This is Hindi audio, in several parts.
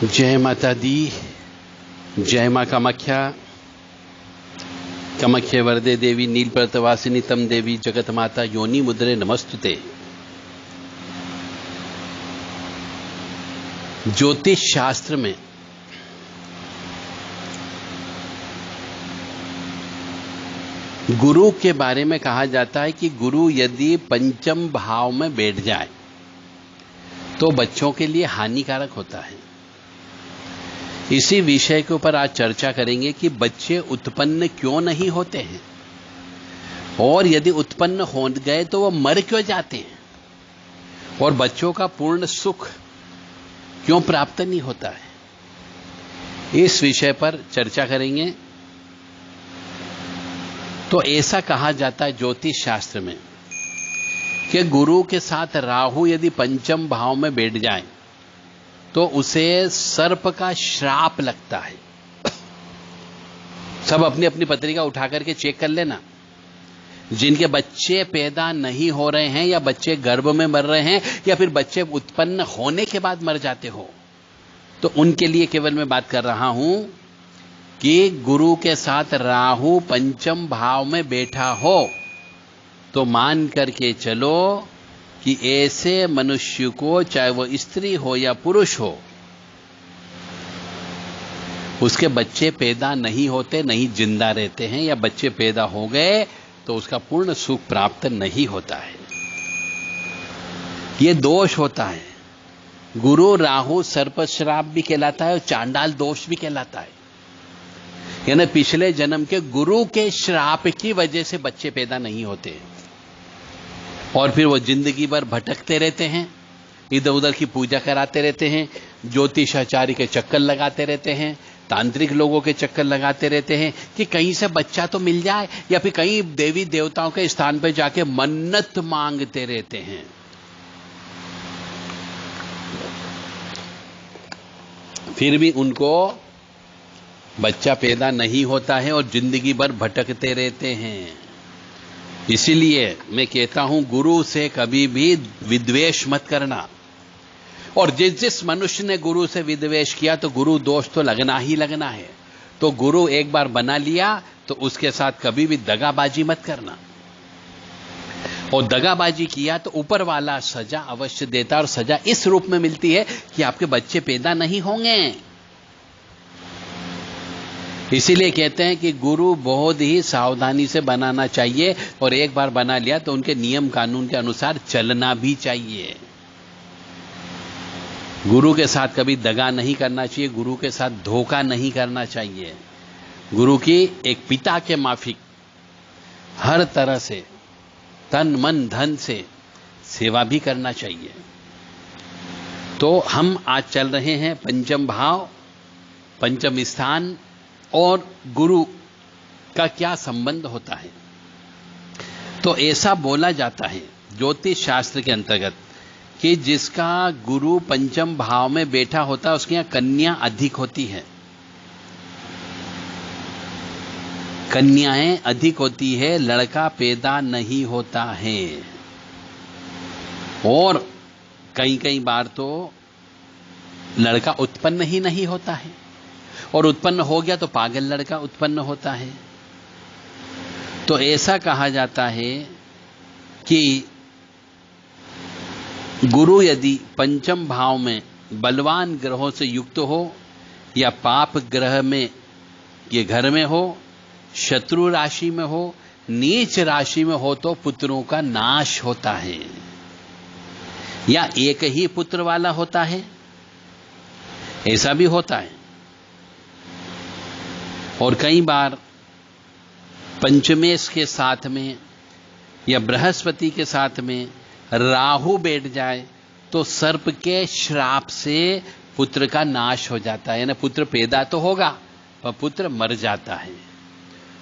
जय माता दी, जय माँ कामाख्या। कामाख्या वरदे देवी नीलपर्वतवासिनी तम देवी जगत माता योनि मुद्रे नमस्तुते। ज्योतिष शास्त्र में गुरु के बारे में कहा जाता है कि गुरु यदि पंचम भाव में बैठ जाए तो बच्चों के लिए हानिकारक होता है। इसी विषय के ऊपर आज चर्चा करेंगे कि बच्चे उत्पन्न क्यों नहीं होते हैं और यदि उत्पन्न हो गए तो वो मर क्यों जाते हैं और बच्चों का पूर्ण सुख क्यों प्राप्त नहीं होता है। इस विषय पर चर्चा करेंगे। तो ऐसा कहा जाता है ज्योतिष शास्त्र में कि गुरु के साथ राहु यदि पंचम भाव में बैठ जाए तो उसे सर्प का श्राप लगता है। सब अपनी अपनी पत्रिका उठा करके चेक कर लेना। जिनके बच्चे पैदा नहीं हो रहे हैं या बच्चे गर्भ में मर रहे हैं या फिर बच्चे उत्पन्न होने के बाद मर जाते हो, तो उनके लिए केवल मैं बात कर रहा हूं कि गुरु के साथ राहु पंचम भाव में बैठा हो तो मान करके चलो कि ऐसे मनुष्य को, चाहे वो स्त्री हो या पुरुष हो, उसके बच्चे पैदा नहीं होते, नहीं जिंदा रहते हैं, या बच्चे पैदा हो गए तो उसका पूर्ण सुख प्राप्त नहीं होता है। ये दोष होता है। गुरु राहु सर्प श्राप भी कहलाता है और चांडाल दोष भी कहलाता है। यानी पिछले जन्म के गुरु के श्राप की वजह से बच्चे पैदा नहीं होते और फिर वो जिंदगी भर भटकते रहते हैं, इधर उधर की पूजा कराते रहते हैं, ज्योतिषाचार्य के चक्कर लगाते रहते हैं, तांत्रिक लोगों के चक्कर लगाते रहते हैं कि कहीं से बच्चा तो मिल जाए, या फिर कहीं देवी देवताओं के स्थान पर जाके मन्नत मांगते रहते हैं। फिर भी उनको बच्चा पैदा नहीं होता है और जिंदगी भर भटकते रहते हैं। इसीलिए मैं कहता हूं गुरु से कभी भी विद्वेष मत करना। और जिस मनुष्य ने गुरु से विद्वेष किया तो गुरु दोष तो लगना ही लगना है। तो गुरु एक बार बना लिया तो उसके साथ कभी भी दगाबाजी मत करना। और दगाबाजी किया तो ऊपर वाला सजा अवश्य देता, और सजा इस रूप में मिलती है कि आपके बच्चे पैदा नहीं होंगे। इसीलिए कहते हैं कि गुरु बहुत ही सावधानी से बनाना चाहिए और एक बार बना लिया तो उनके नियम कानून के अनुसार चलना भी चाहिए। गुरु के साथ कभी दगा नहीं करना चाहिए, गुरु के साथ धोखा नहीं करना चाहिए। गुरु की एक पिता के माफिक हर तरह से तन मन धन से सेवा भी करना चाहिए। तो हम आज चल रहे हैं पंचम भाव, पंचम स्थान और गुरु का क्या संबंध होता है। तो ऐसा बोला जाता है ज्योतिष शास्त्र के अंतर्गत कि जिसका गुरु पंचम भाव में बैठा होता है उसके यहां कन्या अधिक होती है, कन्याएं अधिक होती है, लड़का पैदा नहीं होता है। और कई बार तो लड़का उत्पन्न ही नहीं होता है, और उत्पन्न हो गया तो पागल लड़का उत्पन्न होता है। तो ऐसा कहा जाता है कि गुरु यदि पंचम भाव में बलवान ग्रहों से युक्त हो या पाप ग्रह में ये घर में हो, शत्रु राशि में हो, नीच राशि में हो तो पुत्रों का नाश होता है। या एक ही पुत्र वाला होता है, ऐसा भी होता है। और कई बार पंचमेश के साथ में या बृहस्पति के साथ में राहु बैठ जाए तो सर्प के श्राप से पुत्र का नाश हो जाता है। यानी पुत्र पैदा तो होगा पर पुत्र मर जाता है।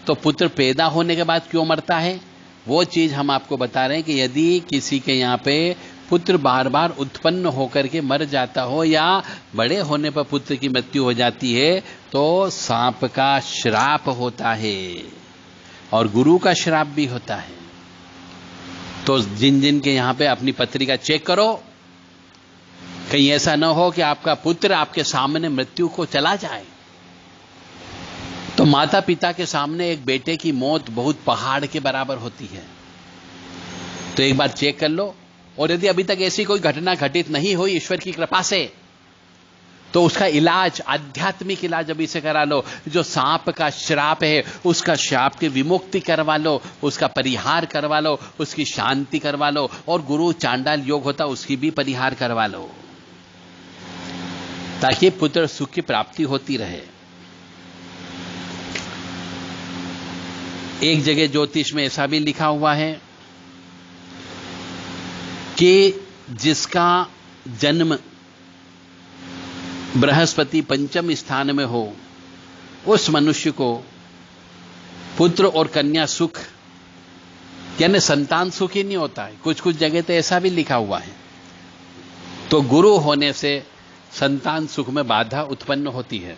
तो पुत्र पैदा होने के बाद क्यों मरता है वो चीज हम आपको बता रहे हैं कि यदि किसी के यहाँ पे पुत्र बार बार उत्पन्न होकर के मर जाता हो या बड़े होने पर पुत्र की मृत्यु हो जाती है तो सांप का श्राप होता है और गुरु का श्राप भी होता है। तो जिन जिन के यहां पे अपनी पत्रिका चेक करो कहीं ऐसा न हो कि आपका पुत्र आपके सामने मृत्यु को चला जाए। तो माता पिता के सामने एक बेटे की मौत बहुत पहाड़ के बराबर होती है। तो एक बार चेक कर लो, और यदि अभी तक ऐसी कोई घटना घटित नहीं हुई ईश्वर की कृपा से, तो उसका इलाज, आध्यात्मिक इलाज अभी से करा लो। जो सांप का श्राप है उसका श्राप की विमुक्ति करवा लो, उसका परिहार करवा लो, उसकी शांति करवा लो, और गुरु चांडाल योग होता उसकी भी परिहार करवा लो, ताकि पुत्र सुख की प्राप्ति होती रहे। एक जगह ज्योतिष में ऐसा भी लिखा हुआ है कि जिसका जन्म बृहस्पति पंचम स्थान में हो, उस मनुष्य को पुत्र और कन्या सुख यानी संतान सुख ही नहीं होता है। कुछ कुछ जगह तो ऐसा भी लिखा हुआ है। तो गुरु होने से संतान सुख में बाधा उत्पन्न होती है।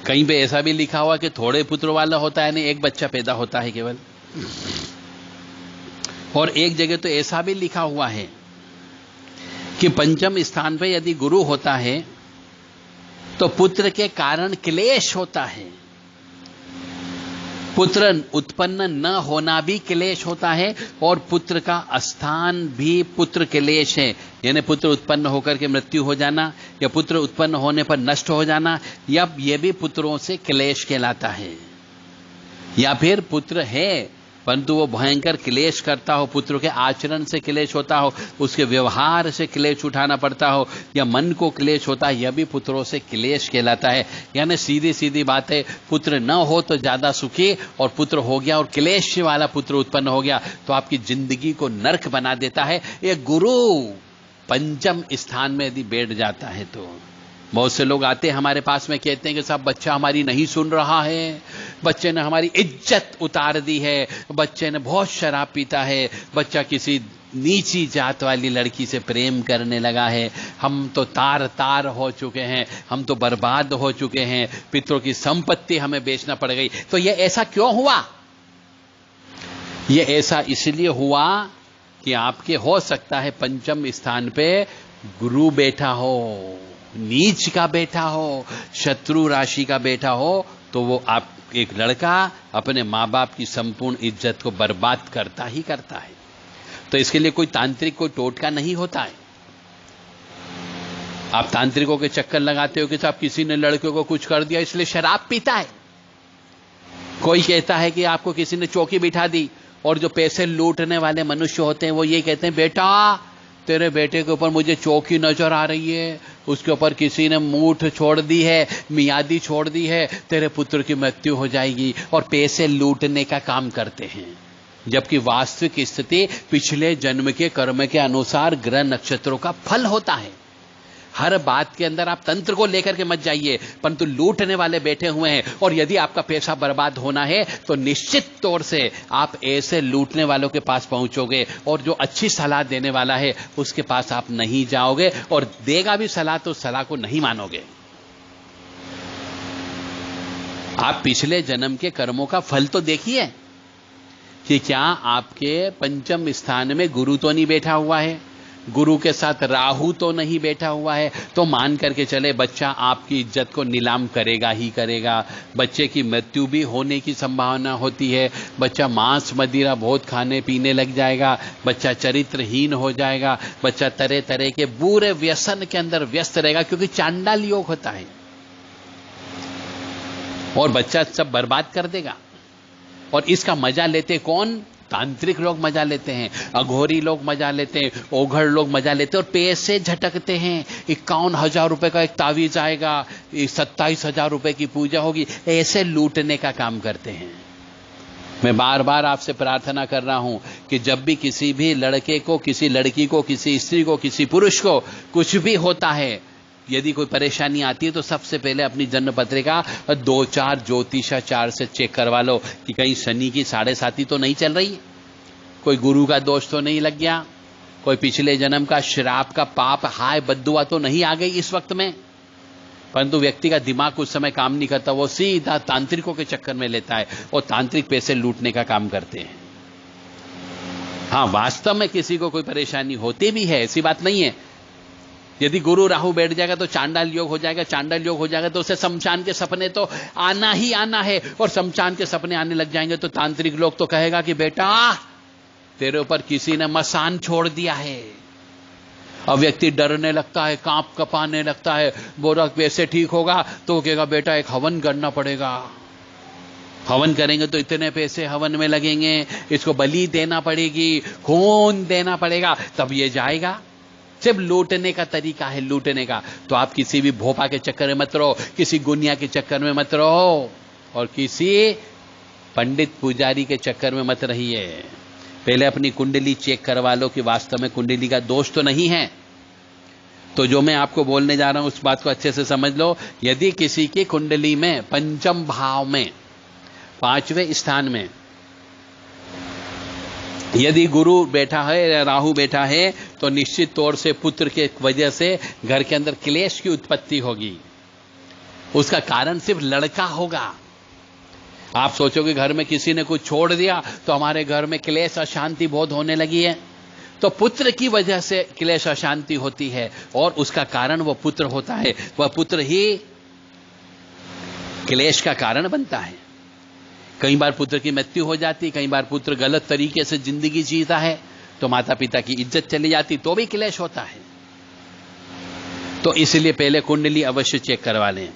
कहीं पे ऐसा भी लिखा हुआ कि थोड़े पुत्र वाला होता है, नहीं एक बच्चा पैदा होता है केवल। और एक जगह तो ऐसा भी लिखा हुआ है कि पंचम स्थान पे यदि गुरु होता है तो पुत्र के कारण क्लेश होता है। पुत्र उत्पन्न न होना भी क्लेश होता है, और पुत्र का स्थान भी पुत्र क्लेश है। यानी पुत्र उत्पन्न होकर के मृत्यु हो जाना, या पुत्र उत्पन्न होने पर नष्ट हो जाना, या यह भी पुत्रों से क्लेश कहलाता है। या फिर पुत्र है परंतु वो भयंकर क्लेश करता हो, पुत्र के आचरण से क्लेश होता हो, उसके व्यवहार से क्लेश उठाना पड़ता हो, या मन को क्लेश होता है, यह भी पुत्रों से क्लेश कहलाता है। यानी सीधी सीधी बात है, पुत्र न हो तो ज्यादा सुखी, और पुत्र हो गया और क्लेश वाला पुत्र उत्पन्न हो गया तो आपकी जिंदगी को नरक बना देता है। ये गुरु पंचम स्थान में यदि बैठ जाता है तो बहुत से लोग आते हैं हमारे पास में, कहते हैं कि साहब बच्चा हमारी नहीं सुन रहा है, बच्चे ने हमारी इज्जत उतार दी है, बच्चे ने बहुत शराब पीता है, बच्चा किसी नीची जात वाली लड़की से प्रेम करने लगा है, हम तो तार तार हो चुके हैं, हम तो बर्बाद हो चुके हैं, पितरों की संपत्ति हमें बेचना पड़ गई। तो ये ऐसा क्यों हुआ? ये ऐसा इसलिए हुआ कि आपके हो सकता है पंचम स्थान पे गुरु बैठा हो, नीच का बेटा हो, शत्रु राशि का बेटा हो, तो वो आप एक लड़का अपने मां बाप की संपूर्ण इज्जत को बर्बाद करता ही करता है। तो इसके लिए कोई तांत्रिक, कोई टोटका नहीं होता है। आप तांत्रिकों के चक्कर लगाते हो कि साहब किसी ने लड़के को कुछ कर दिया इसलिए शराब पीता है। कोई कहता है कि आपको किसी ने चौकी बिठा दी, और जो पैसे लूटने वाले मनुष्य होते हैं वो ये कहते हैं बेटा तेरे बेटे के ऊपर मुझे चौकी नजर आ रही है, उसके ऊपर किसी ने मूठ छोड़ दी है, मियादी छोड़ दी है, तेरे पुत्र की मृत्यु हो जाएगी, और पैसे लूटने का काम करते हैं। जबकि वास्तविक स्थिति पिछले जन्म के कर्म के अनुसार ग्रह नक्षत्रों का फल होता है। हर बात के अंदर आप तंत्र को लेकर के मत जाइए, परंतु लूटने वाले बैठे हुए हैं, और यदि आपका पैसा बर्बाद होना है तो निश्चित तौर से आप ऐसे लूटने वालों के पास पहुंचोगे, और जो अच्छी सलाह देने वाला है उसके पास आप नहीं जाओगे, और देगा भी सलाह तो सलाह को नहीं मानोगे। आप पिछले जन्म के कर्मों का फल तो देखिए कि क्या आपके पंचम स्थान में गुरु तो नहीं बैठा हुआ है, गुरु के साथ राहु तो नहीं बैठा हुआ है। तो मान करके चले बच्चा आपकी इज्जत को नीलाम करेगा ही करेगा, बच्चे की मृत्यु भी होने की संभावना होती है, बच्चा मांस मदिरा बहुत खाने पीने लग जाएगा, बच्चा चरित्रहीन हो जाएगा, बच्चा तरह तरह के बुरे व्यसन के अंदर व्यस्त रहेगा, क्योंकि चांडाल योग होता है, और बच्चा सब बर्बाद कर देगा। और इसका मजा लेते कौन? तांत्रिक लोग मजा लेते हैं, अघोरी लोग मजा लेते हैं, ओघड़ लोग मजा लेते हैं, और पैसे झटकते हैं। 51,000 रुपए का एक तावीज आएगा, 27,000 रुपए की पूजा होगी, ऐसे लूटने का काम करते हैं। मैं बार बार आपसे प्रार्थना कर रहा हूं कि जब भी किसी भी लड़के को, किसी लड़की को, किसी स्त्री को, किसी पुरुष को कुछ भी होता है, यदि कोई परेशानी आती है, तो सबसे पहले अपनी जन्म पत्रिका 2-4 ज्योतिषाचार्य से चेक करवा लो कि कहीं शनि की 7.5 तो नहीं चल रही, कोई गुरु का दोष तो नहीं लग गया, कोई पिछले जन्म का श्राप का पाप हाय बद्दुआ तो नहीं आ गई इस वक्त में। परंतु व्यक्ति का दिमाग उस समय काम नहीं करता, वो सीधा तांत्रिकों के चक्कर में लेता है, और तांत्रिक पैसे लूटने का काम करते हैं। हाँ, वास्तव में किसी को कोई परेशानी होती भी है, ऐसी बात नहीं है। यदि गुरु राहु बैठ जाएगा तो चांडाल योग हो जाएगा, चांडाल योग हो जाएगा तो उसे शमशान के सपने तो आना ही आना है, और शमशान के सपने आने लग जाएंगे तो तांत्रिक लोग तो कहेगा कि बेटा तेरे ऊपर किसी ने मसान छोड़ दिया है। अब व्यक्ति डरने लगता है, कांप कपाने लगता है, बोला कैसे ठीक होगा, तो वो कहेगा बेटा एक हवन करना पड़ेगा, हवन करेंगे तो इतने पैसे हवन में लगेंगे, इसको बलि देना पड़ेगी, खून देना पड़ेगा, तब ये जाएगा। सिर्फ लूटने का तरीका है, लूटने का। तो आप किसी भी भोपा के चक्कर में मत रहो, किसी गुनिया के चक्कर में मत रहो, और किसी पंडित पुजारी के चक्कर में मत रहिए। पहले अपनी कुंडली चेक करवा लो कि वास्तव में कुंडली का दोष तो नहीं है। तो जो मैं आपको बोलने जा रहा हूं उस बात को अच्छे से समझ लो। यदि किसी की कुंडली में पंचम भाव में 5वें स्थान में यदि गुरु बैठा है या राहु बैठा है, तो निश्चित तौर से पुत्र के वजह से घर के अंदर क्लेश की उत्पत्ति होगी। उसका कारण सिर्फ लड़का होगा। आप सोचोगे घर में किसी ने कुछ छोड़ दिया तो हमारे घर में क्लेश अशांति बहुत होने लगी है, तो पुत्र की वजह से क्लेश अशांति होती है, और उसका कारण वो पुत्र होता है। वह पुत्र ही क्लेश का कारण बनता है। कई बार पुत्र की मृत्यु हो जाती, कई बार पुत्र गलत तरीके से जिंदगी जीता है तो माता पिता की इज्जत चली जाती, तो भी क्लेश होता है। तो इसलिए पहले कुंडली अवश्य चेक करवा लें।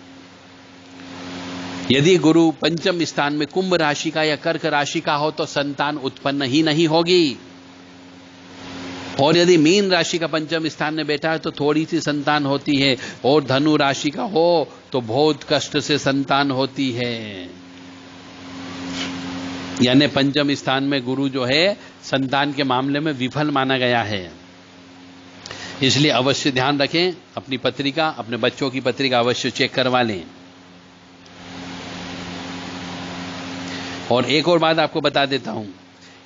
यदि गुरु पंचम स्थान में कुंभ राशि का या कर्क राशि का हो तो संतान उत्पन्न ही नहीं होगी, और यदि मीन राशि का पंचम स्थान में बैठा है तो थोड़ी सी संतान होती है, और धनु राशि का हो तो बहुत कष्ट से संतान होती है। यानी पंचम स्थान में गुरु जो है संतान के मामले में विफल माना गया है। इसलिए अवश्य ध्यान रखें, अपनी पत्रिका, अपने बच्चों की पत्रिका अवश्य चेक करवा लें। और एक और बात आपको बता देता हूं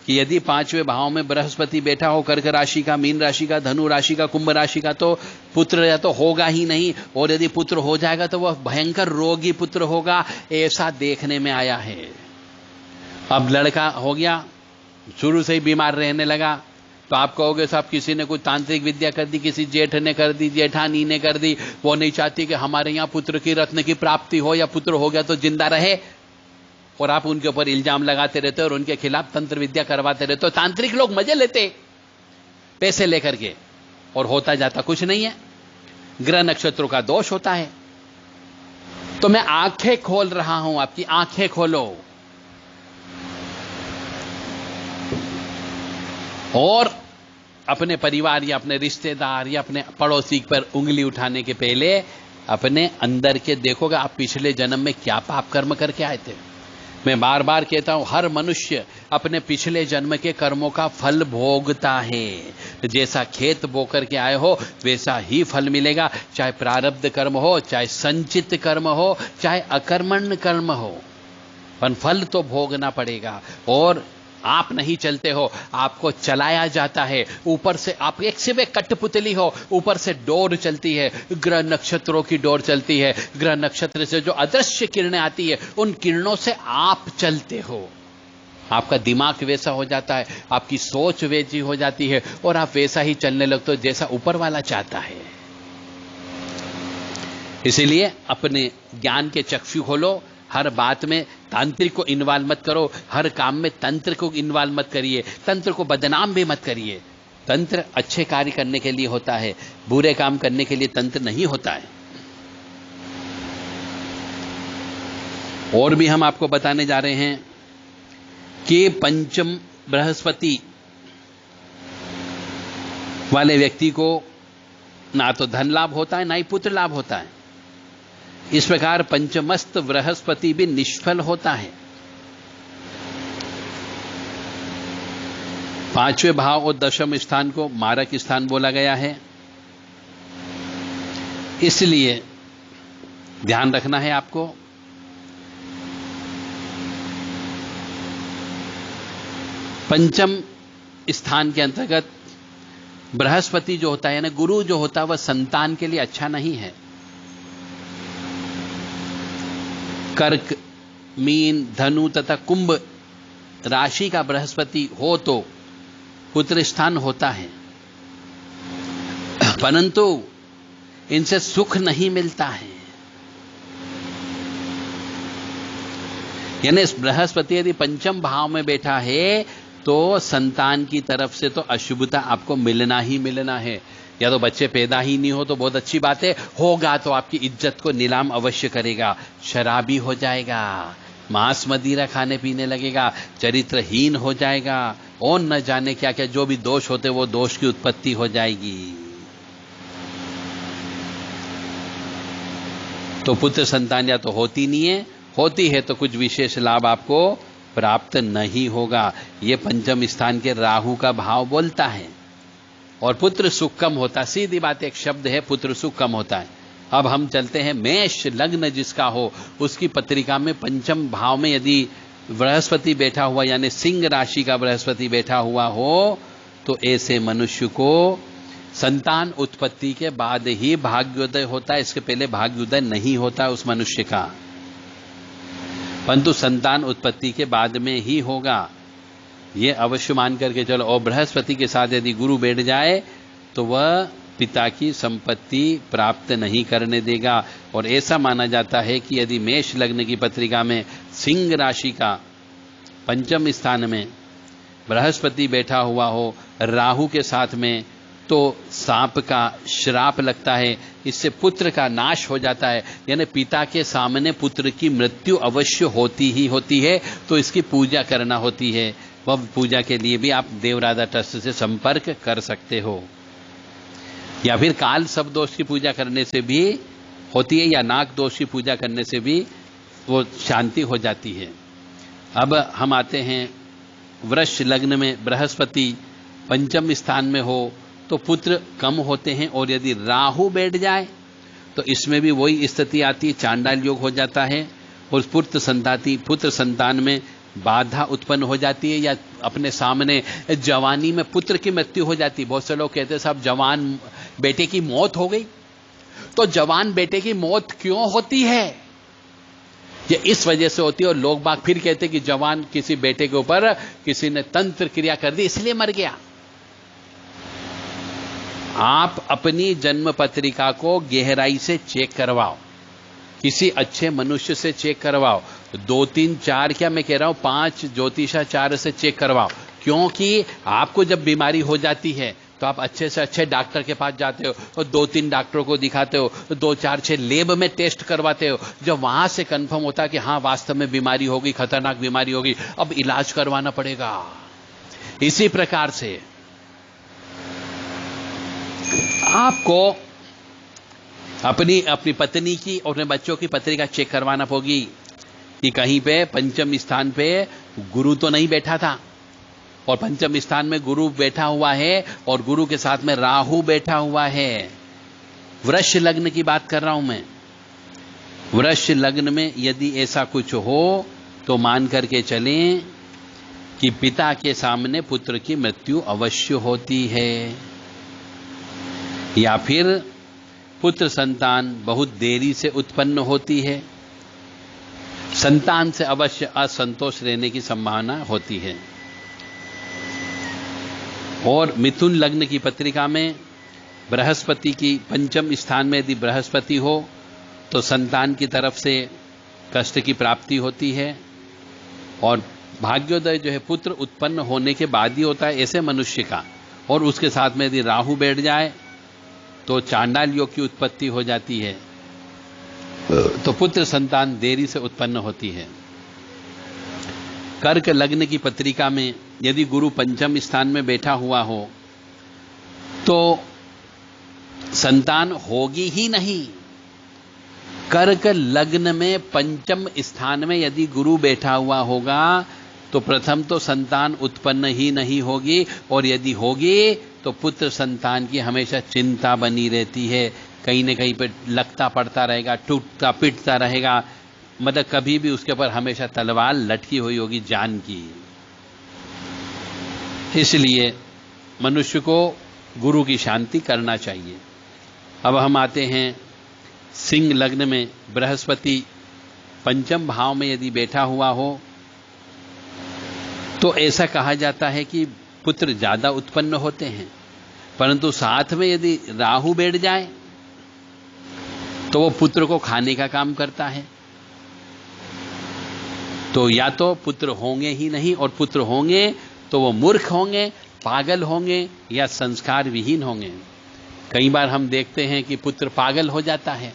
कि यदि 5वें भाव में बृहस्पति बैठा हो, कर्क राशि का, मीन राशि का, धनु राशि का, कुंभ राशि का, तो पुत्र या तो होगा ही नहीं, और यदि पुत्र हो जाएगा तो वह भयंकर रोगी पुत्र होगा, ऐसा देखने में आया है। अब लड़का हो गया, शुरू से ही बीमार रहने लगा, तो आप कहोगे साहब किसी ने कोई तांत्रिक विद्या कर दी, किसी जेठ ने कर दी, जेठानी ने कर दी, वो नहीं चाहती कि हमारे यहां पुत्र की रत्न की प्राप्ति हो, या पुत्र हो गया तो जिंदा रहे, और आप उनके ऊपर इल्जाम लगाते रहते और उनके खिलाफ तंत्र विद्या करवाते रहते हो। तांत्रिक लोग मजे लेते पैसे लेकर के, और होता जाता कुछ नहीं है। ग्रह नक्षत्रों का दोष होता है। तो मैं आंखें खोल रहा हूं, आपकी आंखें खोलो, और अपने परिवार या अपने रिश्तेदार या अपने पड़ोसी पर उंगली उठाने के पहले अपने अंदर के देखोगे आप पिछले जन्म में क्या पाप कर्म करके आए थे। मैं बार बार कहता हूं, हर मनुष्य अपने पिछले जन्म के कर्मों का फल भोगता है। जैसा खेत बोकर के आए हो वैसा ही फल मिलेगा, चाहे प्रारब्ध कर्म हो, चाहे संचित कर्म हो, चाहे अकर्मण्य कर्म हो, पर फल तो भोगना पड़ेगा। और आप नहीं चलते हो, आपको चलाया जाता है। ऊपर से आप एक सिर्फ एक कठपुतली हो, ऊपर से डोर चलती है, ग्रह नक्षत्रों की डोर चलती है। ग्रह नक्षत्र से जो अदृश्य किरणें आती है उन किरणों से आप चलते हो। आपका दिमाग वैसा हो जाता है, आपकी सोच वैसी हो जाती है, और आप वैसा ही चलने लगते हो जैसा ऊपर वाला चाहता है। इसीलिए अपने ज्ञान के चक्षु खोलो, हर बात में तांत्रिक को इन्वॉल्व मत करो, हर काम में तंत्र को इन्वॉल्व मत करिए, तंत्र को बदनाम भी मत करिए। तंत्र अच्छे कार्य करने के लिए होता है, बुरे काम करने के लिए तंत्र नहीं होता है। और भी हम आपको बताने जा रहे हैं कि पंचम बृहस्पति वाले व्यक्ति को ना तो धन लाभ होता है, ना ही पुत्र लाभ होता है। इस प्रकार पंचमस्त बृहस्पति भी निष्फल होता है। 5वें भाव और 10वें स्थान को मारक स्थान बोला गया है, इसलिए ध्यान रखना है आपको। पंचम स्थान के अंतर्गत बृहस्पति जो होता है ना, गुरु जो होता है, वह संतान के लिए अच्छा नहीं है। कर्क, मीन, धनु तथा कुंभ राशि का बृहस्पति हो तो पुत्र स्थान होता है, परंतु इनसे सुख नहीं मिलता है। यानी बृहस्पति यदि पंचम भाव में बैठा है तो संतान की तरफ से तो अशुभता आपको मिलना ही मिलना है। या तो बच्चे पैदा ही नहीं हो तो बहुत अच्छी बात है, होगा तो आपकी इज्जत को नीलाम अवश्य करेगा, शराबी हो जाएगा, मांस मदिरा खाने पीने लगेगा, चरित्रहीन हो जाएगा, और न जाने क्या क्या जो भी दोष होते वो दोष की उत्पत्ति हो जाएगी। तो पुत्र संतान या तो होती नहीं है, होती है तो कुछ विशेष लाभ आपको प्राप्त नहीं होगा। ये पंचम स्थान के राहु का भाव बोलता है। और पुत्र सुख कम होता, सीधी बात, एक शब्द है, पुत्र सुख कम होता है। अब हम चलते हैं, मेष लग्न जिसका हो उसकी पत्रिका में पंचम भाव में यदि बृहस्पति बैठा हुआ, यानी सिंह राशि का बृहस्पति बैठा हुआ हो, तो ऐसे मनुष्य को संतान उत्पत्ति के बाद ही भाग्योदय होता है। इसके पहले भाग्योदय नहीं होता उस मनुष्य का, परंतु संतान उत्पत्ति के बाद में ही होगा। ये अवश्य मान करके चलो। और बृहस्पति के साथ यदि गुरु बैठ जाए तो वह पिता की संपत्ति प्राप्त नहीं करने देगा। और ऐसा माना जाता है कि यदि मेष लग्न की पत्रिका में सिंह राशि का पंचम स्थान में बृहस्पति बैठा हुआ हो राहु के साथ में, तो सांप का श्राप लगता है, इससे पुत्र का नाश हो जाता है। यानी पिता के सामने पुत्र की मृत्यु अवश्य होती ही होती है, तो इसकी पूजा करना होती है। वह पूजा के लिए भी आप देवराधा ट्रस्ट से संपर्क कर सकते हो, या फिर काल सब दोष की पूजा करने से भी होती है, या नाग दोष की पूजा करने से भी वो शांति हो जाती है। अब हम आते हैं, वृष लग्न में बृहस्पति पंचम स्थान में हो तो पुत्र कम होते हैं, और यदि राहु बैठ जाए तो इसमें भी वही स्थिति आती है, चांडाल योग हो जाता है, और पुत्र संतान में बाधा उत्पन्न हो जाती है, या अपने सामने जवानी में पुत्र की मृत्यु हो जाती है। बहुत से लोग कहते हैं साहब जवान बेटे की मौत हो गई, तो जवान बेटे की मौत क्यों होती है? ये इस वजह से होती है। और लोग बाग फिर कहते हैं कि जवान किसी बेटे के ऊपर किसी ने तंत्र क्रिया कर दी इसलिए मर गया। आप अपनी जन्म पत्रिका को गहराई से चेक करवाओ, किसी अच्छे मनुष्य से चेक करवाओ, 2 3 4 क्या मैं कह रहा हूं 5 ज्योतिषाचार्य से चेक करवाओ। क्योंकि आपको जब बीमारी हो जाती है तो आप अच्छे से अच्छे डॉक्टर के पास जाते हो और 2 3 डॉक्टरों को दिखाते हो, 2 4 6 लैब में टेस्ट करवाते हो। जब वहां से कंफर्म होता है कि हाँ वास्तव में बीमारी होगी, खतरनाक बीमारी होगी, अब इलाज करवाना पड़ेगा। इसी प्रकार से आपको अपनी पत्नी की और अपने बच्चों की पत्रिका चेक करवाना होगी कि कहीं पे पंचम स्थान पे गुरु तो नहीं बैठा था, और पंचम स्थान में गुरु बैठा हुआ है और गुरु के साथ में राहु बैठा हुआ है। वृष लग्न की बात कर रहा हूं मैं। वृष लग्न में यदि ऐसा कुछ हो तो मान करके चलें कि पिता के सामने पुत्र की मृत्यु अवश्य होती है, या फिर पुत्र संतान बहुत देरी से उत्पन्न होती है, संतान से अवश्य असंतोष रहने की संभावना होती है। और मिथुन लग्न की पत्रिका में बृहस्पति की पंचम स्थान में यदि बृहस्पति हो तो संतान की तरफ से कष्ट की प्राप्ति होती है, और भाग्योदय जो है पुत्र उत्पन्न होने के बाद ही होता है ऐसे मनुष्य का। और उसके साथ में यदि राहु बैठ जाए तो चांडाल योग की उत्पत्ति हो जाती है, तो पुत्र संतान देरी से उत्पन्न होती है। कर्क लग्न की पत्रिका में यदि गुरु पंचम स्थान में बैठा हुआ हो तो संतान होगी ही नहीं। कर्क लग्न में पंचम स्थान में यदि गुरु बैठा हुआ होगा तो प्रथम तो संतान उत्पन्न ही नहीं होगी, और यदि होगी तो पुत्र संतान की हमेशा चिंता बनी रहती है, कहीं न कहीं पे लगता पड़ता रहेगा, टूटता पिटता रहेगा, मतलब कभी भी उसके ऊपर हमेशा तलवार लटकी हुई होगी जान की। इसलिए मनुष्य को गुरु की शांति करना चाहिए। अब हम आते हैं सिंह लग्न में बृहस्पति पंचम भाव में यदि बैठा हुआ हो तो ऐसा कहा जाता है कि पुत्र ज्यादा उत्पन्न होते हैं। परंतु साथ में यदि राहु बैठ जाए तो वो पुत्र को खाने का काम करता है। तो या तो पुत्र होंगे ही नहीं, और पुत्र होंगे तो वो मूर्ख होंगे, पागल होंगे या संस्कार विहीन होंगे। कई बार हम देखते हैं कि पुत्र पागल हो जाता है,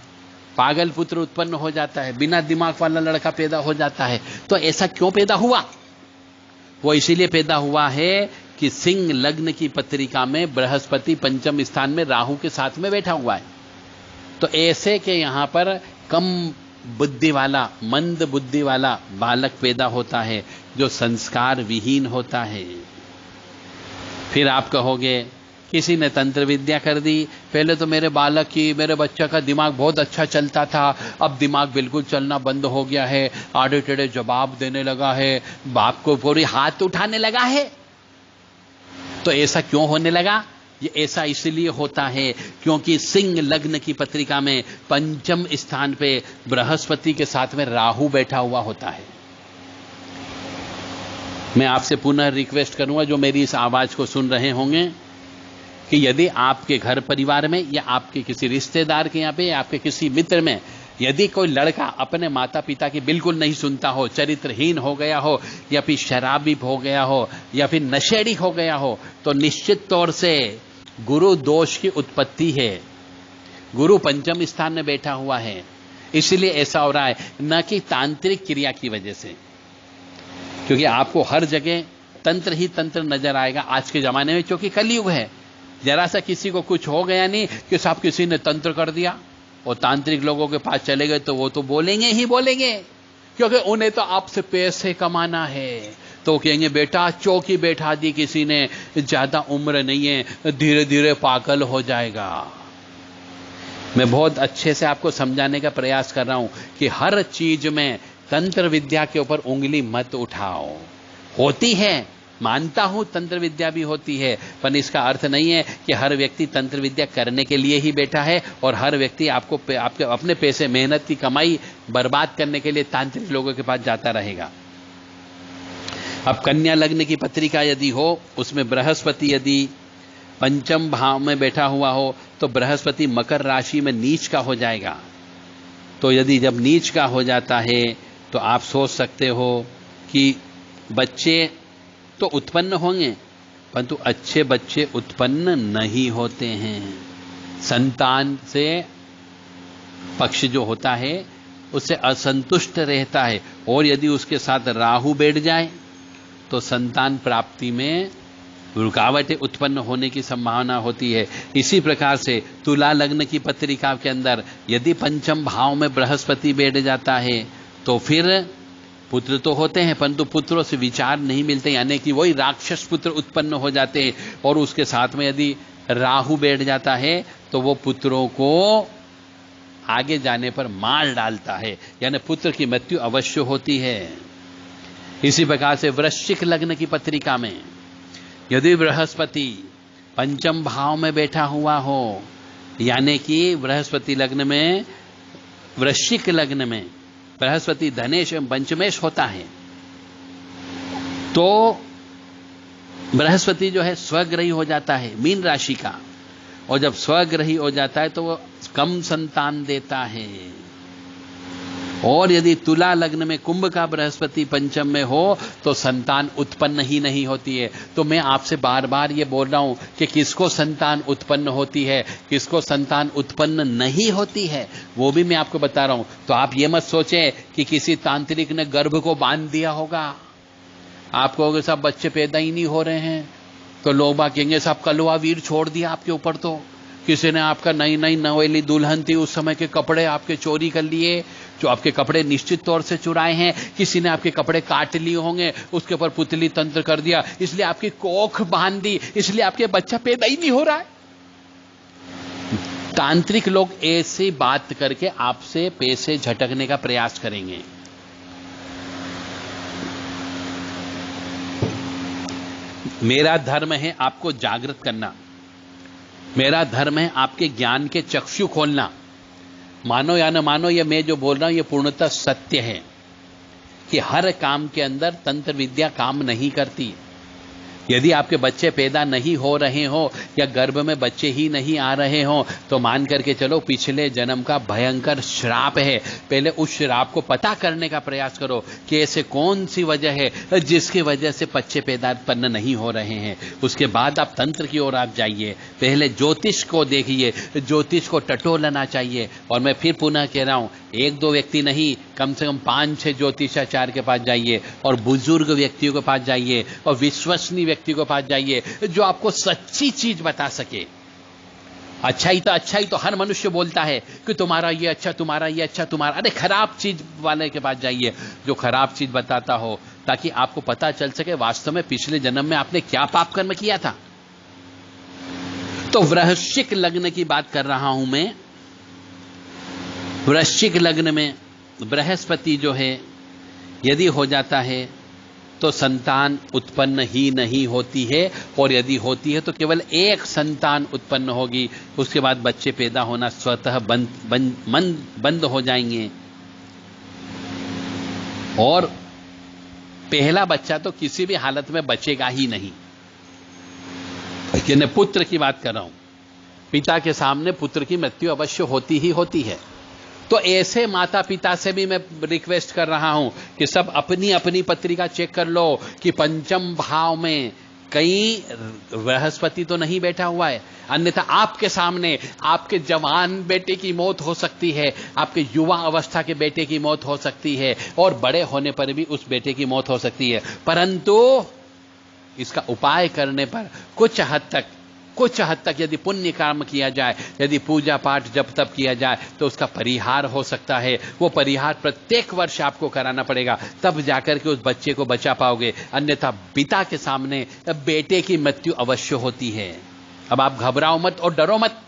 पागल पुत्र उत्पन्न हो जाता है, बिना दिमाग वाला लड़का पैदा हो जाता है। तो ऐसा क्यों पैदा हुआ? वो इसीलिए पैदा हुआ है कि सिंह लग्न की पत्रिका में बृहस्पति पंचम स्थान में राहु के साथ में बैठा हुआ है। तो ऐसे के यहां पर कम बुद्धि वाला, मंद बुद्धि वाला बालक पैदा होता है जो संस्कार विहीन होता है। फिर आप कहोगे किसी ने तंत्र विद्या कर दी, पहले तो मेरे बालक की, मेरे बच्चा का दिमाग बहुत अच्छा चलता था, अब दिमाग बिल्कुल चलना बंद हो गया है, आड़े टेढ़े जवाब देने लगा है, बाप को पूरी हाथ उठाने लगा है। तो ऐसा क्यों होने लगा? ये ऐसा इसलिए होता है क्योंकि सिंह लग्न की पत्रिका में पंचम स्थान पे बृहस्पति के साथ में राहु बैठा हुआ होता है। मैं आपसे पुनः रिक्वेस्ट करूंगा, जो मेरी इस आवाज को सुन रहे होंगे, कि यदि आपके घर परिवार में या आपके किसी रिश्तेदार के यहाँ पे या आपके किसी मित्र में यदि कोई लड़का अपने माता पिता की बिल्कुल नहीं सुनता हो, चरित्रहीन हो गया हो, या फिर शराबी हो गया हो, या फिर नशेड़ी हो गया हो, तो निश्चित तौर से गुरु दोष की उत्पत्ति है। गुरु पंचम स्थान में बैठा हुआ है, इसलिए ऐसा हो रहा है, न कि तांत्रिक क्रिया की वजह से। क्योंकि आपको हर जगह तंत्र ही तंत्र नजर आएगा आज के जमाने में, क्योंकि कलयुग है। जरा सा किसी को कुछ हो गया नहीं कि साहब किसी ने तंत्र कर दिया, और तांत्रिक लोगों के पास चले गए तो वो तो बोलेंगे ही बोलेंगे, क्योंकि उन्हें तो आपसे पैसे कमाना है। तो कहेंगे बेटा चौकी बैठा दी किसी ने, ज्यादा उम्र नहीं है, धीरे धीरे पागल हो जाएगा। मैं बहुत अच्छे से आपको समझाने का प्रयास कर रहा हूं कि हर चीज में तंत्र विद्या के ऊपर उंगली मत उठाओ। होती है, मानता हूं तंत्र विद्या भी होती है, पर इसका अर्थ नहीं है कि हर व्यक्ति तंत्र विद्या करने के लिए ही बैठा है और हर व्यक्ति आपके अपने पैसे, मेहनत की कमाई बर्बाद करने के लिए तांत्रिक लोगों के पास जाता रहेगा। अब कन्या लग्न की पत्रिका यदि हो, उसमें बृहस्पति यदि पंचम भाव में बैठा हुआ हो, तो बृहस्पति मकर राशि में नीच का हो जाएगा। तो यदि जब नीच का हो जाता है तो आप सोच सकते हो कि बच्चे तो उत्पन्न होंगे, परंतु अच्छे बच्चे उत्पन्न नहीं होते हैं। संतान से पक्ष जो होता है उससे असंतुष्ट रहता है, और यदि उसके साथ राहु बैठ जाए तो संतान प्राप्ति में रुकावटें उत्पन्न होने की संभावना होती है। इसी प्रकार से तुला लग्न की पत्रिका के अंदर यदि पंचम भाव में बृहस्पति बैठ जाता है तो फिर पुत्र तो होते हैं, परंतु पुत्रों से विचार नहीं मिलते, यानी कि वही राक्षस पुत्र उत्पन्न हो जाते हैं। और उसके साथ में यदि राहु बैठ जाता है तो वो पुत्रों को आगे जाने पर मार डालता है, यानी पुत्र की मृत्यु अवश्य होती है। इसी प्रकार से वृश्चिक लग्न की पत्रिका में यदि बृहस्पति पंचम भाव में बैठा हुआ हो, यानी कि बृहस्पति लग्न में, वृश्चिक लग्न में बृहस्पति धनेश एवं पंचमेश होता है, तो बृहस्पति जो है स्वग्रही हो जाता है मीन राशि का, और जब स्वग्रही हो जाता है तो वो कम संतान देता है। और यदि तुला लग्न में कुंभ का बृहस्पति पंचम में हो तो संतान उत्पन्न ही नहीं होती है। तो मैं आपसे बार बार ये बोल रहा हूं कि किसको संतान उत्पन्न होती है, किसको संतान उत्पन्न नहीं होती है, वो भी मैं आपको बता रहा हूं। तो आप ये मत सोचें कि किसी तांत्रिक ने गर्भ को बांध दिया होगा। आप कहोगे साहब बच्चे पैदा ही नहीं हो रहे हैं, तो लोग बात कहेंगे साहब कलवा वीर छोड़ दिया आपके ऊपर, तो किसी ने आपका नई नई नवेली दुल्हन थी उस समय के कपड़े आपके चोरी कर लिए, जो आपके कपड़े निश्चित तौर से चुराए हैं, किसी ने आपके कपड़े काट लिए होंगे, उसके ऊपर पुतली तंत्र कर दिया, इसलिए आपकी कोख बांध दी, इसलिए आपके बच्चा पैदा ही नहीं हो रहा है। तांत्रिक लोग ऐसी बात करके आपसे पैसे झटकने का प्रयास करेंगे। मेरा धर्म है आपको जागृत करना, मेरा धर्म है आपके ज्ञान के चक्षु खोलना। मानो या न मानो, ये मैं जो बोल रहा हूं ये पूर्णतः सत्य है कि हर काम के अंदर तंत्र विद्या काम नहीं करती। यदि आपके बच्चे पैदा नहीं हो रहे हो या गर्भ में बच्चे ही नहीं आ रहे हो तो मान करके चलो पिछले जन्म का भयंकर श्राप है। पहले उस श्राप को पता करने का प्रयास करो कि ऐसे कौन सी वजह है जिसकी वजह से बच्चे पैदा उत्पन्न नहीं हो रहे हैं। उसके बाद आप तंत्र की ओर आप जाइए, पहले ज्योतिष को देखिए, ज्योतिष को टटोलना चाहिए। और मैं फिर पुनः कह रहा हूं, एक दो व्यक्ति नहीं, कम से कम 5-6 ज्योतिषाचार्य के पास जाइए और बुजुर्ग व्यक्तियों के पास जाइए और विश्वसनीय व्यक्ति के पास जाइए जो आपको सच्ची चीज बता सके। अच्छाई तो हर मनुष्य बोलता है कि तुम्हारा ये अच्छा, तुम्हारा ये अच्छा, तुम्हारा, अरे खराब चीज वाले के पास जाइए जो खराब चीज बताता हो, ताकि आपको पता चल सके वास्तव में पिछले जन्म में आपने क्या पाप कर्म किया था। तो वृश्चिक लग्न की बात कर रहा हूं मैं। वृश्चिक लग्न में बृहस्पति जो है यदि हो जाता है तो संतान उत्पन्न ही नहीं होती है, और यदि होती है तो केवल एक संतान उत्पन्न होगी। उसके बाद बच्चे पैदा होना स्वतः बंद हो जाएंगे। और पहला बच्चा तो किसी भी हालत में बचेगा ही नहीं। मैं पुत्र की बात कर रहा हूं, पिता के सामने पुत्र की मृत्यु अवश्य होती ही होती है। तो ऐसे माता पिता से भी मैं रिक्वेस्ट कर रहा हूं कि सब अपनी अपनी पत्रिका चेक कर लो कि पंचम भाव में कहीं बृहस्पति तो नहीं बैठा हुआ है। अन्यथा आपके सामने आपके जवान बेटे की मौत हो सकती है, आपके युवा अवस्था के बेटे की मौत हो सकती है, और बड़े होने पर भी उस बेटे की मौत हो सकती है। परंतु इसका उपाय करने पर कुछ हद तक यदि पुण्य कर्म किया जाए, यदि पूजा पाठ जप तप किया जाए तो उसका परिहार हो सकता है। वो परिहार प्रत्येक वर्ष आपको कराना पड़ेगा, तब जाकर के उस बच्चे को बचा पाओगे। अन्यथा पिता के सामने बेटे की मृत्यु अवश्य होती है। अब आप घबराओ मत और डरो मत।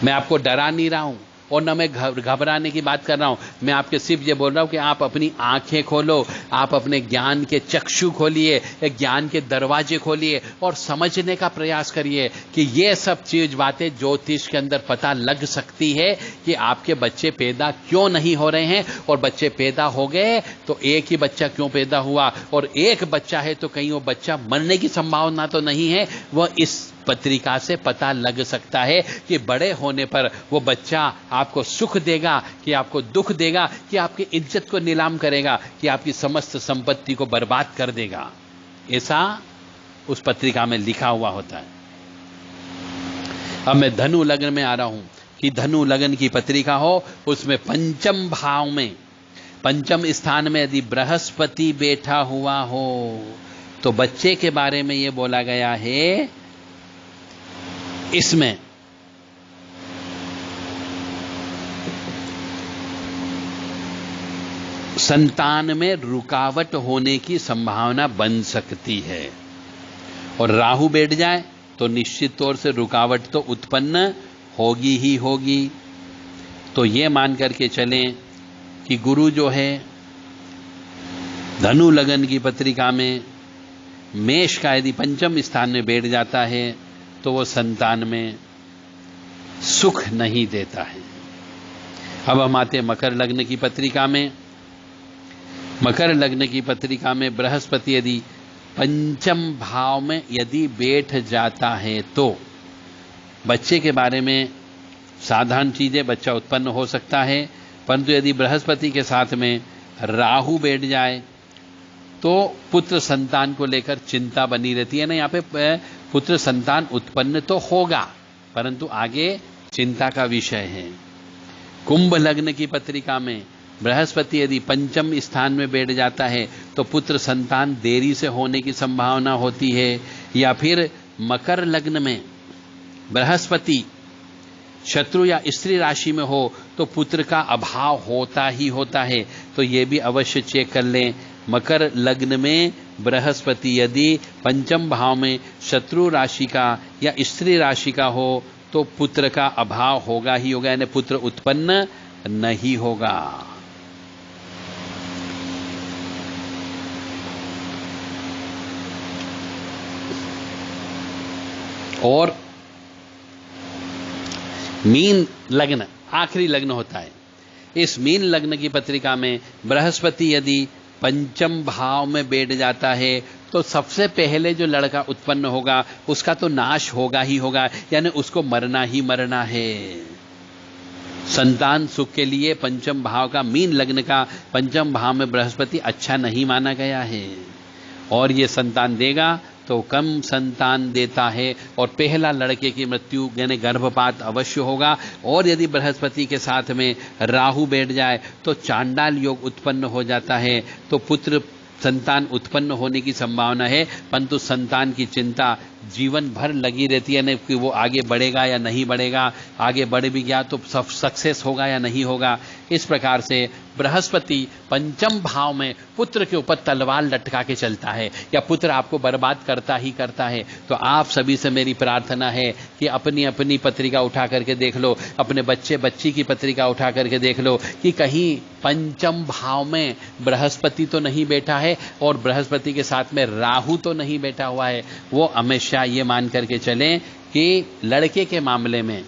मैं आपको डरा नहीं रहा हूं और न मैं घबराने की बात कर रहा हूं। मैं आपके सिर्फ ये बोल रहा हूं कि आप अपनी आंखें खोलो, आप अपने ज्ञान के चक्षु खोलिए, ज्ञान के दरवाजे खोलिए और समझने का प्रयास करिए कि ये सब चीज बातें ज्योतिष के अंदर पता लग सकती है कि आपके बच्चे पैदा क्यों नहीं हो रहे हैं, और बच्चे पैदा हो गए तो एक ही बच्चा क्यों पैदा हुआ, और एक बच्चा है तो कहीं वो बच्चा मरने की संभावना तो नहीं है। वह इस पत्रिका से पता लग सकता है कि बड़े होने पर वो बच्चा आपको सुख देगा कि आपको दुख देगा, कि आपकी इज्जत को नीलाम करेगा, कि आपकी समस्त संपत्ति को बर्बाद कर देगा। ऐसा उस पत्रिका में लिखा हुआ होता है। अब मैं धनु लग्न में आ रहा हूं कि धनु लग्न की पत्रिका हो, उसमें पंचम भाव में, पंचम स्थान में यदि बृहस्पति बैठा हुआ हो तो बच्चे के बारे में यह बोला गया है, इसमें संतान में रुकावट होने की संभावना बन सकती है। और राहु बैठ जाए तो निश्चित तौर से रुकावट तो उत्पन्न होगी ही होगी। तो ये मान करके चलें कि गुरु जो है धनु लगन की पत्रिका में मेष का यदि पंचम स्थान में बैठ जाता है तो वो संतान में सुख नहीं देता है। अब हम आते मकर लग्न की पत्रिका में। मकर लग्न की पत्रिका में बृहस्पति यदि पंचम भाव में यदि बैठ जाता है तो बच्चे के बारे में साधारण चीजें, बच्चा उत्पन्न हो सकता है। परंतु यदि बृहस्पति के साथ में राहु बैठ जाए तो पुत्र संतान को लेकर चिंता बनी रहती है। ना, यहाँ पे पुत्र संतान उत्पन्न तो होगा परंतु आगे चिंता का विषय है। कुंभ लग्न की पत्रिका में बृहस्पति यदि पंचम स्थान में बैठ जाता है तो पुत्र संतान देरी से होने की संभावना होती है। या फिर मकर लग्न में बृहस्पति शत्रु या स्त्री राशि में हो तो पुत्र का अभाव होता ही होता है। तो ये भी अवश्य चेक कर लें। मकर लग्न में बृहस्पति यदि पंचम भाव में शत्रु राशि का या स्त्री राशि का हो तो पुत्र का अभाव होगा ही होगा, यानी पुत्र उत्पन्न नहीं होगा। और मीन लग्न आखिरी लग्न होता है। इस मीन लग्न की पत्रिका में बृहस्पति यदि पंचम भाव में बैठ जाता है तो सबसे पहले जो लड़का उत्पन्न होगा उसका तो नाश होगा ही होगा, यानी उसको मरना ही मरना है। संतान सुख के लिए पंचम भाव का, मीन लग्न का पंचम भाव में बृहस्पति अच्छा नहीं माना गया है, और ये संतान देगा तो कम संतान देता है, और पहला लड़के की मृत्यु यानी गर्भपात अवश्य होगा। और यदि बृहस्पति के साथ में राहु बैठ जाए तो चांडाल योग उत्पन्न हो जाता है, तो पुत्र संतान उत्पन्न होने की संभावना है, परंतु संतान की चिंता जीवन भर लगी रहती है, नहीं कि वो आगे बढ़ेगा या नहीं बढ़ेगा, आगे बढ़ भी गया तो सक्सेस होगा या नहीं होगा। इस प्रकार से बृहस्पति पंचम भाव में पुत्र के ऊपर तलवार लटका के चलता है, या पुत्र आपको बर्बाद करता ही करता है। तो आप सभी से मेरी प्रार्थना है कि अपनी अपनी पत्रिका उठा करके देख लो, अपने बच्चे बच्ची की पत्रिका उठा करके देख लो कि कहीं पंचम भाव में बृहस्पति तो नहीं बैठा है, और बृहस्पति के साथ में राहु तो नहीं बैठा हुआ है। वो हमेशा ये मान करके चलें कि लड़के के मामले में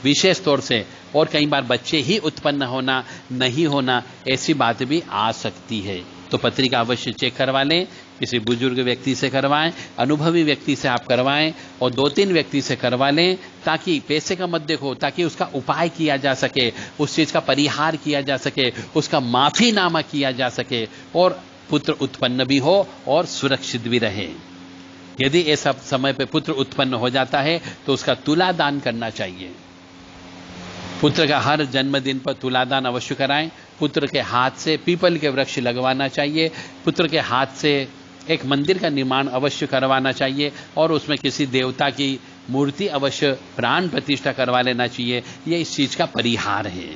विशेष तौर से, और कई बार बच्चे ही उत्पन्न होना नहीं होना ऐसी बात भी आ सकती है। तो पत्रिका अवश्य चेक करवा लें, किसी बुजुर्ग व्यक्ति से करवाएं, अनुभवी व्यक्ति से आप करवाएं, और 2-3 व्यक्ति से करवा लें, ताकि पैसे का मत देखो, ताकि उसका उपाय किया जा सके, उस चीज का परिहार किया जा सके, उसका माफीनामा किया जा सके, और पुत्र उत्पन्न भी हो और सुरक्षित भी रहे। यदि ऐसा समय पे पुत्र उत्पन्न हो जाता है तो उसका तुलादान करना चाहिए। पुत्र का हर जन्मदिन पर तुलादान अवश्य कराएं। पुत्र के हाथ से पीपल के वृक्ष लगवाना चाहिए। पुत्र के हाथ से एक मंदिर का निर्माण अवश्य करवाना चाहिए, और उसमें किसी देवता की मूर्ति अवश्य प्राण प्रतिष्ठा करवा लेना चाहिए। यह इस चीज का परिहार है।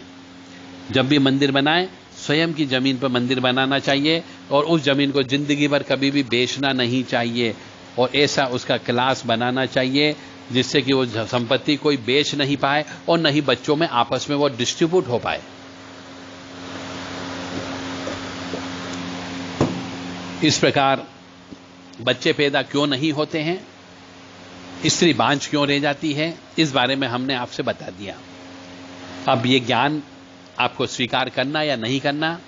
जब भी मंदिर बनाएं, स्वयं की जमीन पर मंदिर बनाना चाहिए, और उस जमीन को जिंदगी भर कभी भी बेचना नहीं चाहिए, और ऐसा उसका क्लास बनाना चाहिए जिससे कि वो संपत्ति कोई बेच नहीं पाए, और नहीं बच्चों में आपस में वो डिस्ट्रीब्यूट हो पाए। इस प्रकार बच्चे पैदा क्यों नहीं होते हैं, स्त्री बांझ क्यों रह जाती है, इस बारे में हमने आपसे बता दिया। अब ये ज्ञान आपको स्वीकार करना या नहीं करना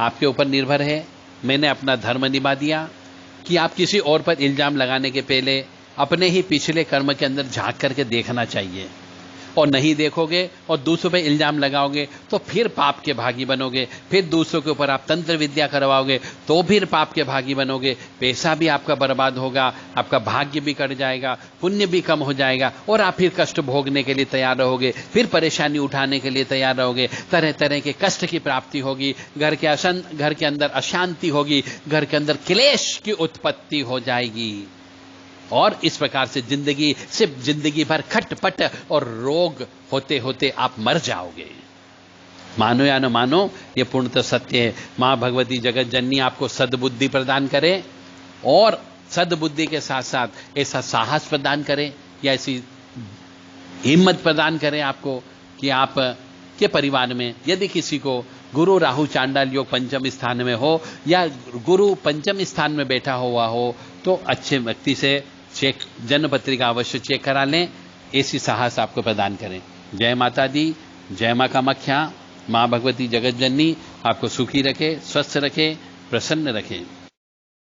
आपके ऊपर निर्भर है। मैंने अपना धर्म निभा दिया कि आप किसी और पर इल्जाम लगाने के पहले अपने ही पिछले कर्म के अंदर झांक करके देखना चाहिए, और नहीं देखोगे और दूसरों पे इल्जाम लगाओगे तो फिर पाप के भागी बनोगे। फिर दूसरों के ऊपर आप तंत्र विद्या करवाओगे तो फिर पाप के भागी बनोगे। पैसा भी आपका बर्बाद होगा, आपका भाग्य भी कट जाएगा, पुण्य भी कम हो जाएगा, और आप फिर कष्ट भोगने के लिए तैयार रहोगे, फिर परेशानी उठाने के लिए तैयार रहोगे। तरह तरह के कष्ट की प्राप्ति होगी, घर के अंदर अशांति होगी, घर के अंदर क्लेश की उत्पत्ति हो जाएगी, और इस प्रकार से जिंदगी भर खटपट और रोग होते होते आप मर जाओगे। मानो या न मानो, ये पूर्णतः सत्य है। मां भगवती जगत जननी आपको सद्बुद्धि प्रदान करे, और सद्बुद्धि के साथ साथ ऐसा साहस प्रदान करे, या ऐसी हिम्मत प्रदान करे आपको कि आप के परिवार में यदि किसी को गुरु राहु चांडाल योग पंचम स्थान में हो, या गुरु पंचम स्थान में बैठा हुआ हो, तो अच्छे व्यक्ति से चेक जन्म पत्रिका अवश्य चेक करा लें। ऐसी साहस आपको प्रदान करें। जय माता दी, जय मां कामाख्या। मां भगवती जगत जननी आपको सुखी रखे, स्वस्थ रखे, प्रसन्न रखे।